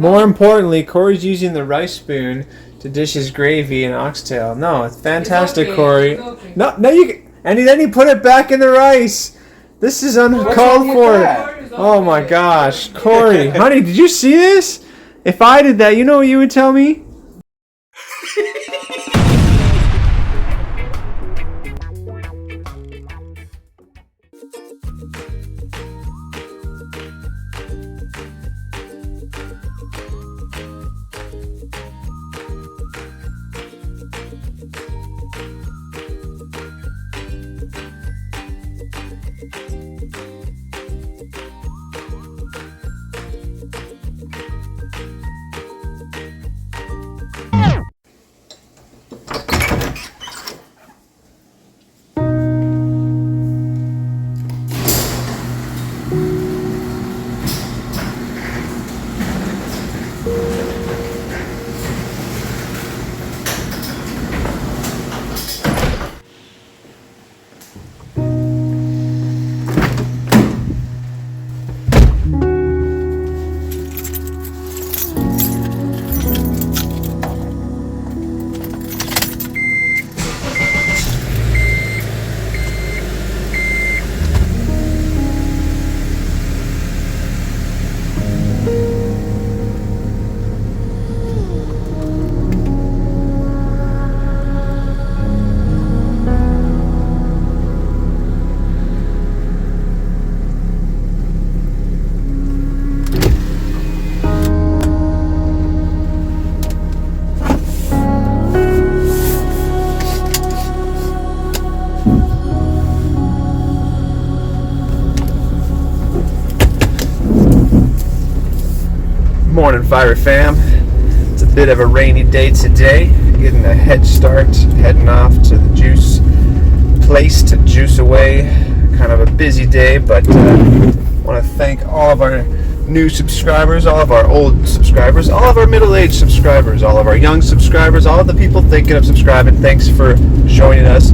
More importantly, Corey's using the rice spoon to dish his gravy and oxtail. No, it's fantastic, okay, Corey. okay. No, and then he put it back in the rice. This is uncalled for. Oh my gosh, Corey, honey, did you see this? If I did that, you know what you would tell me? Morning, Fire Fam. It's a bit of a rainy day today. Getting a head start, heading off to the juice place to juice away. Kind of a busy day, but want to thank all of our new subscribers, all of our old subscribers, all of our middle-aged subscribers, all of our young subscribers, all of the people thinking of subscribing. Thanks for joining us.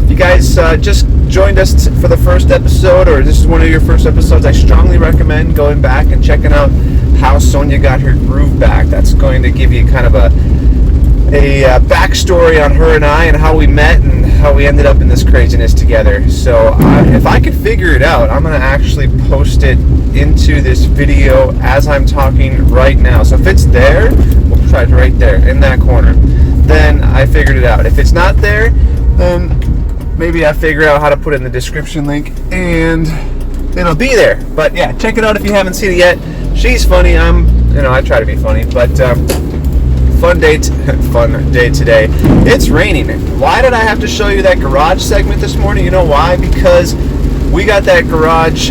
If you guys just joined us for the first episode, or this is one of your first episodes, I strongly recommend going back and checking out how Sonia got her groove back. That's going to give you kind of a backstory on her and I, and how we met and how we ended up in this craziness together. So if I could figure it out, I'm going to actually post it into this video as I'm talking right now. So if it's there, we'll try it right there in that corner, then I figured it out. If it's not there, then maybe I figure out how to put it in the description link and it'll be there. But yeah, check it out if you haven't seen it yet. She's funny. I try to be funny, but fun day today. It's raining. Why did I have to show you that garage segment this morning? You know why? Because we got that garage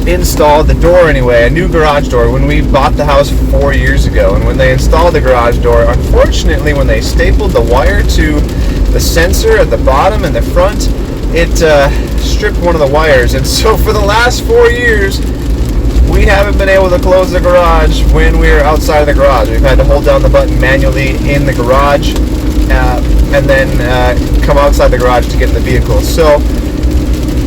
installed, the door anyway, a new garage door, when we bought the house 4 years ago. And when they installed the garage door, unfortunately, when they stapled the wire to the sensor at the bottom and the front, it stripped one of the wires. And so for the last 4 years, we haven't been able to close the garage when we're outside of the garage. We've had to hold down the button manually in the garage and then come outside the garage to get in the vehicle. So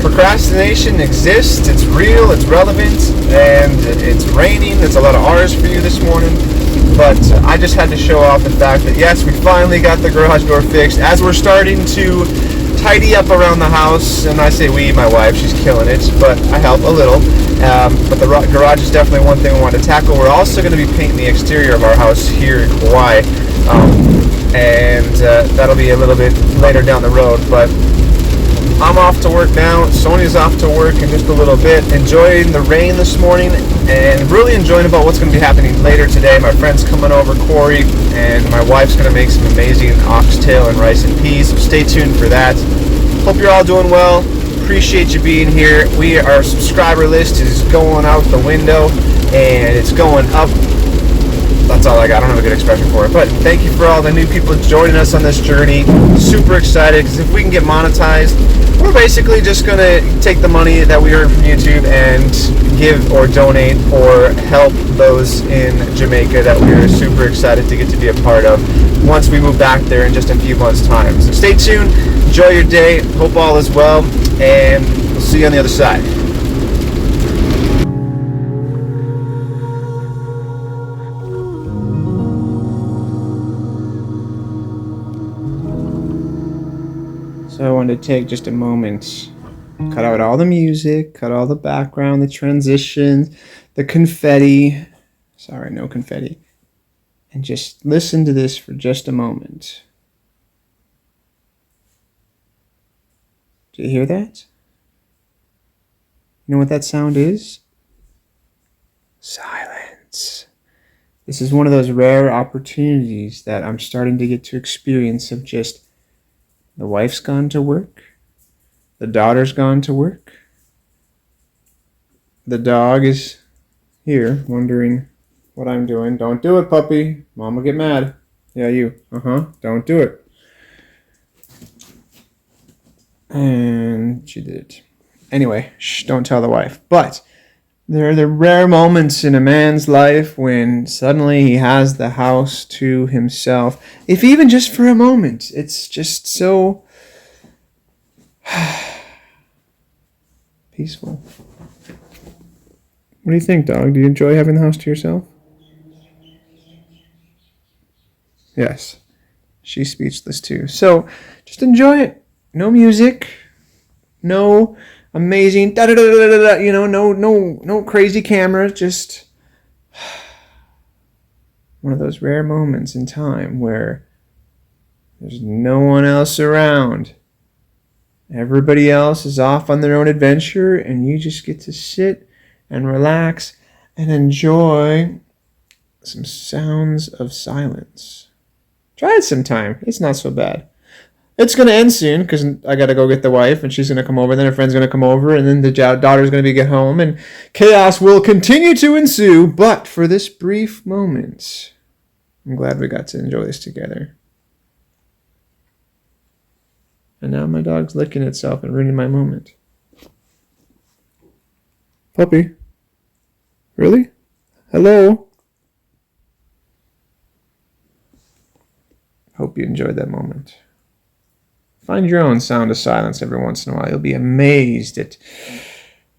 procrastination exists, it's real, it's relevant, and it's raining. There's a lot of R's for you this morning, but I just had to show off the fact that yes, we finally got the garage door fixed. As we're starting to tidy up around the house, and I say we, my wife, she's killing it, but I help a little. But the garage is definitely one thing we want to tackle. We're also going to be painting the exterior of our house here in Kauai, and that'll be a little bit later down the road. But I'm off to work now. Sonia's off to work in just a little bit. Enjoying the rain this morning and really enjoying about what's going to be happening later today. My friend's coming over, Corey, and my wife's going to make some amazing oxtail and rice and peas. So stay tuned for that. Hope you're all doing well. Appreciate you being here. Our subscriber list is going out the window and it's going up. That's all I got. I don't have a good expression for it, but thank you for all the new people joining us on this journey. Super excited, because if we can get monetized, we're basically just going to take the money that we earn from YouTube and give or donate or help those in Jamaica that we are super excited to get to be a part of once we move back there in just a few months' time. So stay tuned. Enjoy your day. Hope all is well, and we'll see you on the other side. So I wanted to take just a moment, cut out all the music, cut all the background, the transitions, the confetti. Sorry, no confetti. And just listen to this for just a moment. Do you hear that? You know what that sound is? Silence. This is one of those rare opportunities that I'm starting to get to experience of just the wife's gone to work, the daughter's gone to work, the dog is here wondering what I'm doing. Don't do it, puppy. Mom will get mad. Yeah, you. Don't do it. And she did it. Anyway, shh, don't tell the wife. But there are the rare moments in a man's life when suddenly he has the house to himself. If even just for a moment. It's just so peaceful. What do you think, dog? Do you enjoy having the house to yourself? Yes. She's speechless too. So just enjoy it. No music. No amazing no crazy camera. Just one of those rare moments in time where there's no one else around. Everybody else is off on their own adventure, and you just get to sit and relax and enjoy some sounds of silence. Try it sometime. It's not so bad. It's going to end soon because I got to go get the wife, and she's going to come over, then her friend's going to come over, and then the daughter's going to get home, and chaos will continue to ensue. But for this brief moment, I'm glad we got to enjoy this together. And now my dog's licking itself and ruining my moment. Puppy? Really? Hello? Hope you enjoyed that moment. Find your own sound of silence every once in a while. You'll be amazed at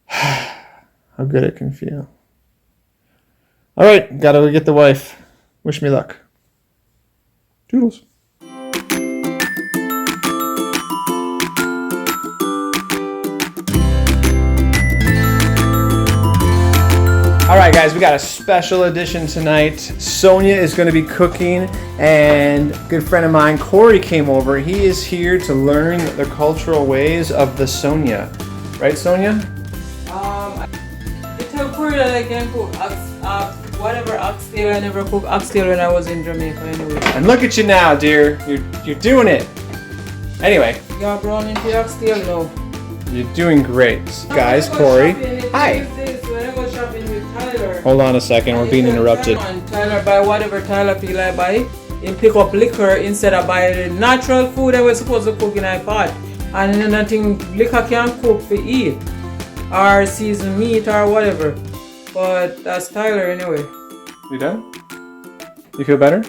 how good it can feel. All right, gotta go get the wife. Wish me luck. Toodles. All right, guys, we got a special edition tonight. Sonia is going to be cooking, and a good friend of mine, Corey, came over. He is here to learn the cultural ways of the Sonia. Right, Sonia? I tell Corey that I can cook whatever oxtail. I never cooked oxtail when I was in Jamaica anyway. And look at you now, dear. You're doing it. Anyway. You're brown into oxtail now. You're doing great. Guys, Corey. Hi. Hold on a second, we're being interrupted. Tyler buy whatever Tyler feel like buy. And pick up liquor instead of buying the natural food that we're supposed to cook in our pot. And then nothing liquor can cook for eat. Or seasoned meat or whatever. But that's Tyler anyway. You done? You feel better?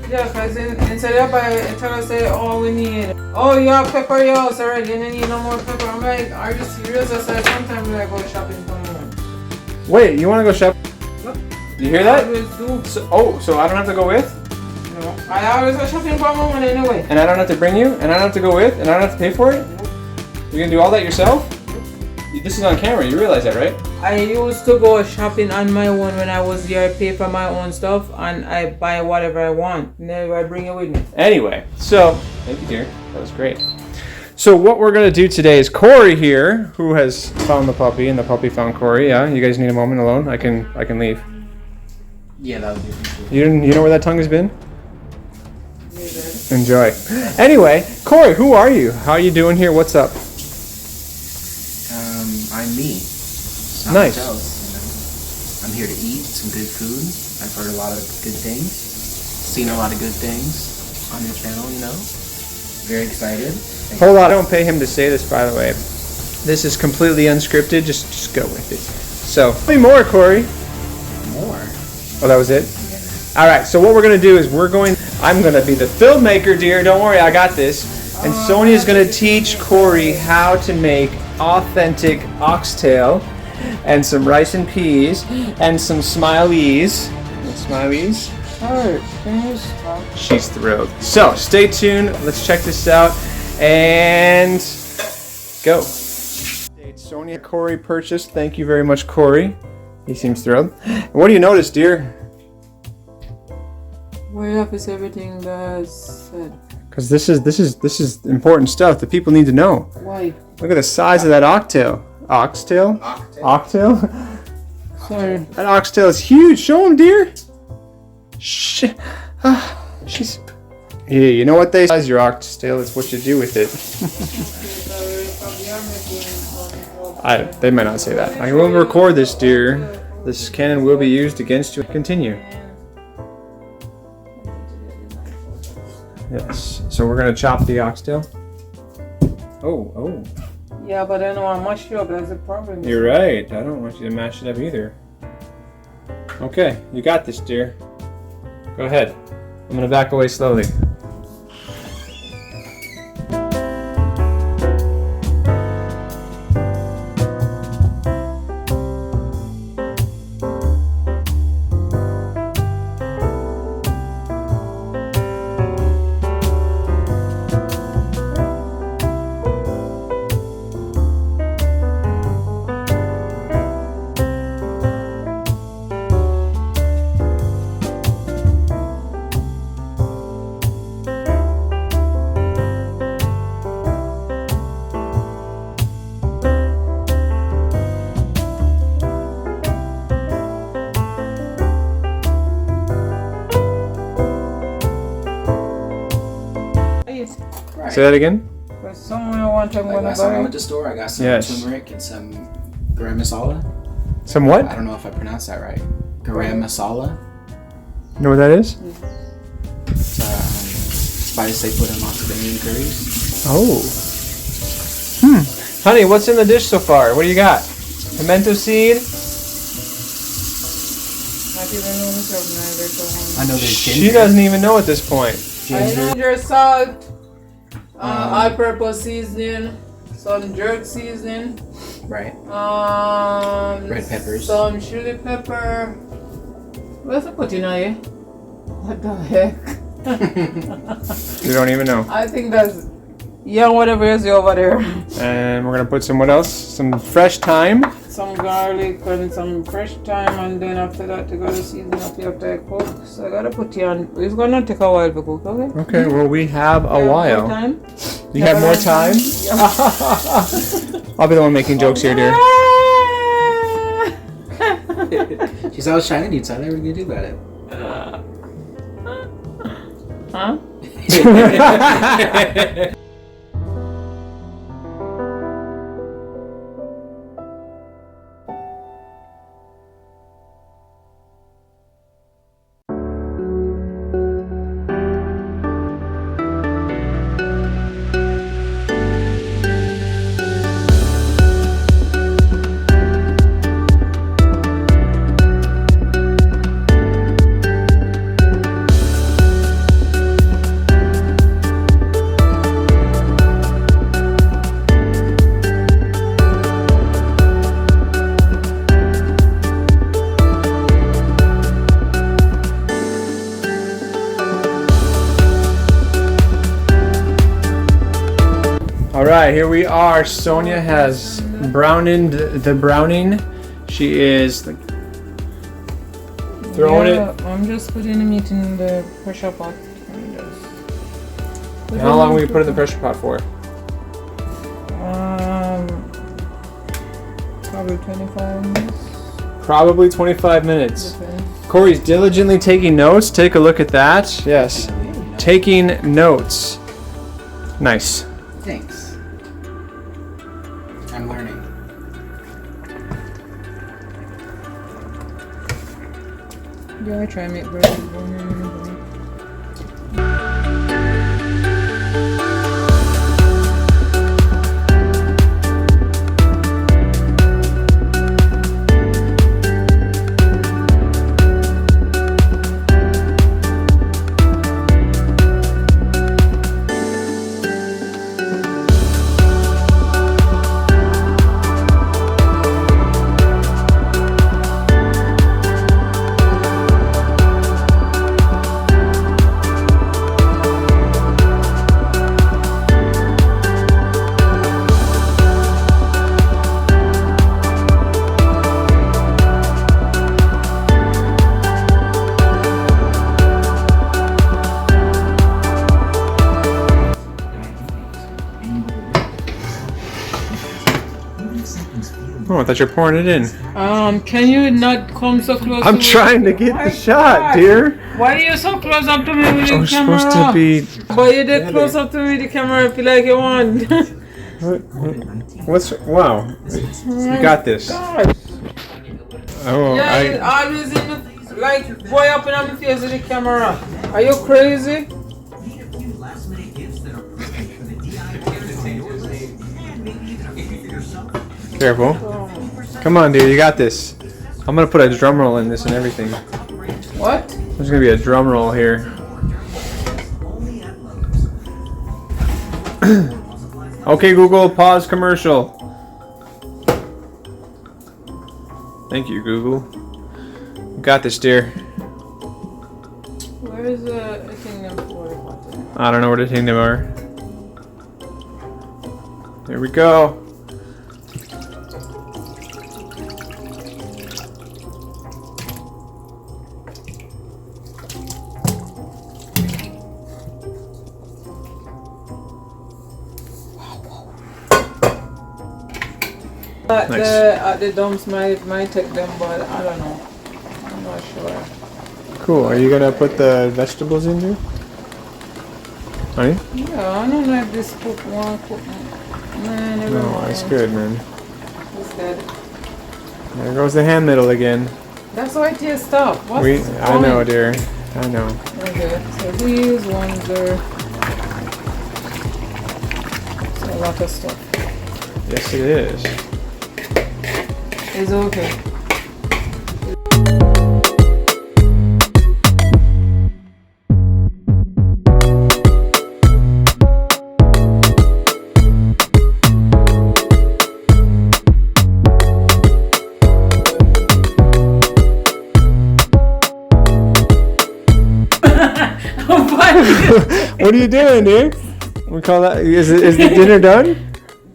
Yeah, because instead of buying, Tyler say, oh, we need, oh, you have pepper in your house already and you need no more pepper. I'm like, are you serious? I said, sometimes I go shopping for more. Wait, you want to go shop? Yep. You hear that? I always do. So I don't have to go with? No, I always go shopping for more money anyway. And I don't have to bring you? And I don't have to go with? And I don't have to pay for it? Nope. You're going to do all that yourself? This is on camera, you realize that, right? I used to go shopping on my own when I was here. I pay for my own stuff and I buy whatever I want. Never I bring it with me. Anyway, so, thank you, dear. That was great. So what we're going to do today is Corey here, who has found the puppy, and the puppy found Corey. Yeah, you guys need a moment alone? I can leave. Yeah, that would be cool. You know where that tongue has been? Yeah, Enjoy. Anyway, Corey, who are you? How are you doing here? What's up? I'm me. Nice. I'm here to eat some good food. I've heard a lot of good things. Seen a lot of good things on your channel, Very excited. Hold on, I don't pay him to say this, by the way. This is completely unscripted. Just go with it. So, tell me more, Corey. More? Oh, that was it? Yeah. All right, so what we're going to do is I'm going to be the filmmaker, dear. Don't worry, I got this. And Sonia's going to teach Corey how to make authentic oxtail and some rice and peas and some smileys. Smileys? She's thrilled. So, stay tuned. Let's check this out. And go. Sonia, Corey purchased. Thank you very much, Corey. He seems thrilled. What do you notice, dear? Where up is everything that's said? Because this is important stuff that people need to know. Why? Look at the size of that oxtail. Oxtail? Oxtail? Sorry. That oxtail is huge. Show him, dear. She's. Yeah, you know what they say? Your oxtail. It's what you do with it. They might not say that. I will record this, dear. This cannon will be used against you. Continue. Yes. So we're gonna chop the oxtail. Oh. Yeah, but I don't want to mash it up. That's the problem. You're right. I don't want you to mash it up either. Okay, you got this, dear. Go ahead. I'm gonna back away slowly. Say that again? There's someone I want to Like last time I went to the store, I got some turmeric and some garam masala. Some what? I don't know if I pronounced that right. Garam masala. You know what that is? Spice they put in lots of Indian curries. Oh. Honey, what's in the dish so far? What do you got? Pimento seed? I know there's ginger. She doesn't even know at this point. Ginger, salt, all-purpose seasoning, some jerk seasoning. Right. Red peppers. Some chili pepper. What's it put in here? What the heck? You don't even know. I think that's whatever is over there. And we're gonna put some what else? Some fresh thyme. Some garlic and some fresh thyme, and then after that you gotta season up after I cook. So I gotta put it on. It's gonna take a while to cook, okay? Okay, well we have a while. More time? You have more time? I'll be the one making jokes here, dear. She's always trying to do something. What are we gonna do about it? Huh? Alright, here we are. Sonia has browned the browning. She is throwing it. I'm just putting the meat in the pressure pot. How long will you put it in the pressure pot for? Probably 25 minutes. Probably 25 minutes. Depends. Corey's diligently taking notes. Take a look at that. Yes. Taking notes. Nice. Thanks. I'm learning. Yeah, I try and make bread. Oh, I thought you were pouring it in. Can you not come so close? I'm trying to get the shot, dear. Why are you so close up to me with the I'm camera? supposed to be. But you did close up to me with the camera. I feel like you want. What's wow? You got this. Oh, Yeah, you always in the, like boy up in my face with the camera. Are you crazy? Careful. Come on, dude. You got this. I'm gonna put a drum roll in this and everything. What? There's gonna be a drum roll here. Okay, Google, pause commercial. Thank you, Google. You got this, dear. Where is the thing them for? I don't know where the thing them are. There we go. Nice. The dumps might take them, but I don't know. I'm not sure. Cool. Are you gonna put the vegetables in there? Honey? Yeah, I don't know if this cook one cook. Nah, never No, mind. it's good, man. It's good. There goes the hand middle again. That's why it tastes tough. What's I know, dear. I know. Okay, so these ones are a lot of stuff. Yes, it is. It's okay. What are you doing, dude? We call that. Is the dinner done?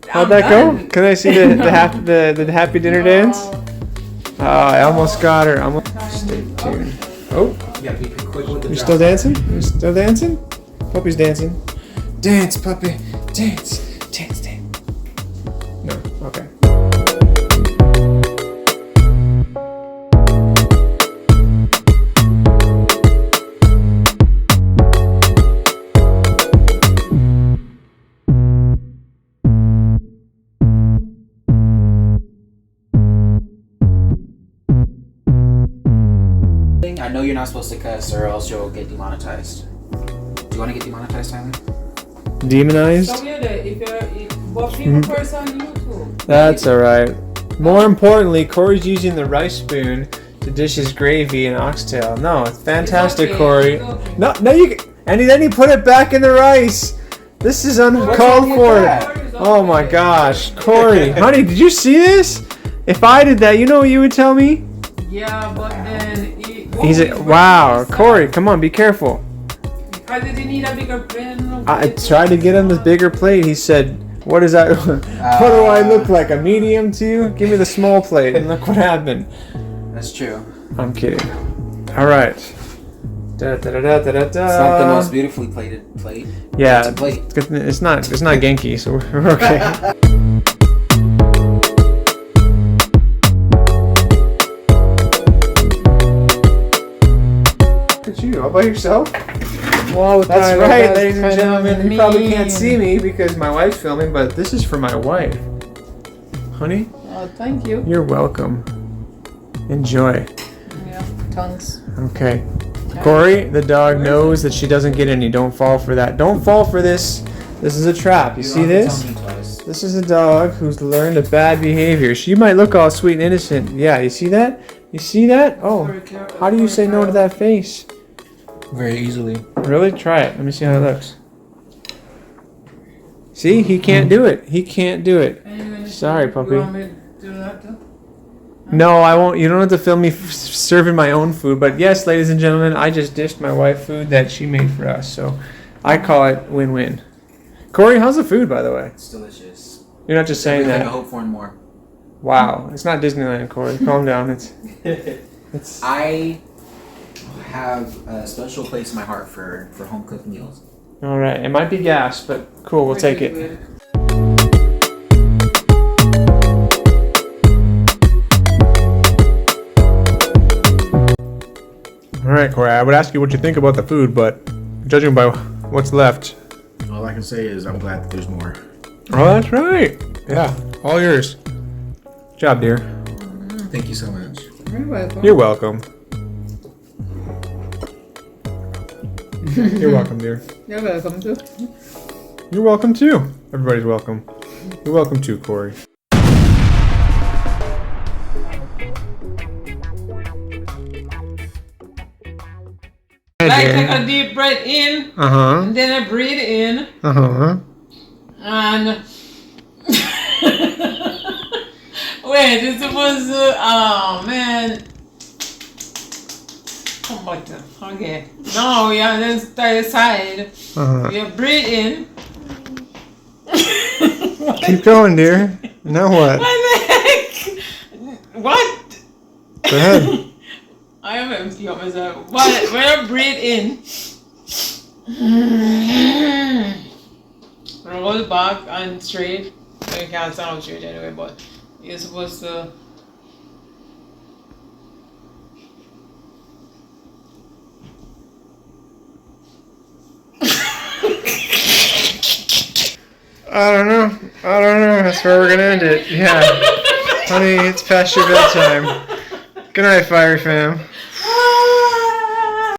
How'd that go? Can I see the happy dinner dance? Oh, I almost got her. Stay tuned. Oh, you still dancing? You still dancing? Puppy's dancing. Dance, puppy. Dance. Dance, dance. No. Okay. I know you're not supposed to cuss or else you'll get demonetized. Do you want to get demonetized, Tyler? Demonized? So yeah, if you're but people first on YouTube. That's alright. More importantly, Corey's using the rice spoon to dish his gravy and oxtail. No, it's fantastic, It's okay, Corey. it's okay. No, you. And then he put it back in the rice. This is uncalled for. Oh my gosh, Corey, honey, did you see this? If I did that, you know what you would tell me? Yeah, but then He's a, wow, Corey, come on, be careful. Because did you need a bigger plate? I tried to get him this bigger plate. He said, "What is that? What do I look like? A medium to you? Give me the small plate." And look what happened. That's true. I'm kidding. All right. Da, da, da, da, da, da. It's not the most beautifully plated plate. Yeah, It's a plate. it's not Genki, so we're okay. Look at you, all by yourself? Wow, That's Tyler, right, that's ladies and kind of gentlemen. You probably can't mean. see me because my wife's filming, but this is for my wife. Honey, Oh, thank you. you're welcome. Enjoy. Yeah, thanks. Okay. Corey, the dog knows that she doesn't get any. Don't fall for that. Don't fall for this. This is a trap. You see this? This is a dog who's learned a bad behavior. She might look all sweet and innocent. Yeah, you see that? You see that? Oh, how do you say no to that face? Very easily. Really? Try it. Let me see how it looks. See? He can't do it. He can't do it. Sorry, puppy. You want me to do that too? No, I won't. You don't have to film me serving my own food. But yes, ladies and gentlemen, I just dished my wife food that she made for us. So I call it win-win. Corey, how's the food, by the way? It's delicious. You're not just saying Everything I that. hope for and more. Wow. It's not Disneyland, Corey. Calm down. It's. I have a special place in my heart for home cooked meals. All right. It might be gas, but cool. We'll take it. right, Corey. I would ask you what you think about the food, but judging by what's left. All I can say is I'm glad that there's more. Oh, that's right. Yeah, all yours. Good job, dear. Thank you so much. You're welcome. You're welcome. You're welcome, dear. You're welcome too. You're welcome too. Everybody's welcome. You're welcome too, Corey. Like take a deep breath in, Uh-huh. and then I breathe in, Uh-huh. and wait, it's supposed to. Oh man. Come back to okay. Now we are then start side. Uh-huh. You breathe in. Keep going, dear. Now what? What the heck? What? Go ahead. I am empty of myself. But when I breathe in, roll back and straight. You can't sound straight anyway, but you're supposed to. I don't know. That's where we're gonna end it. Yeah. Honey, it's past your bedtime. Good night, Fiery Fam.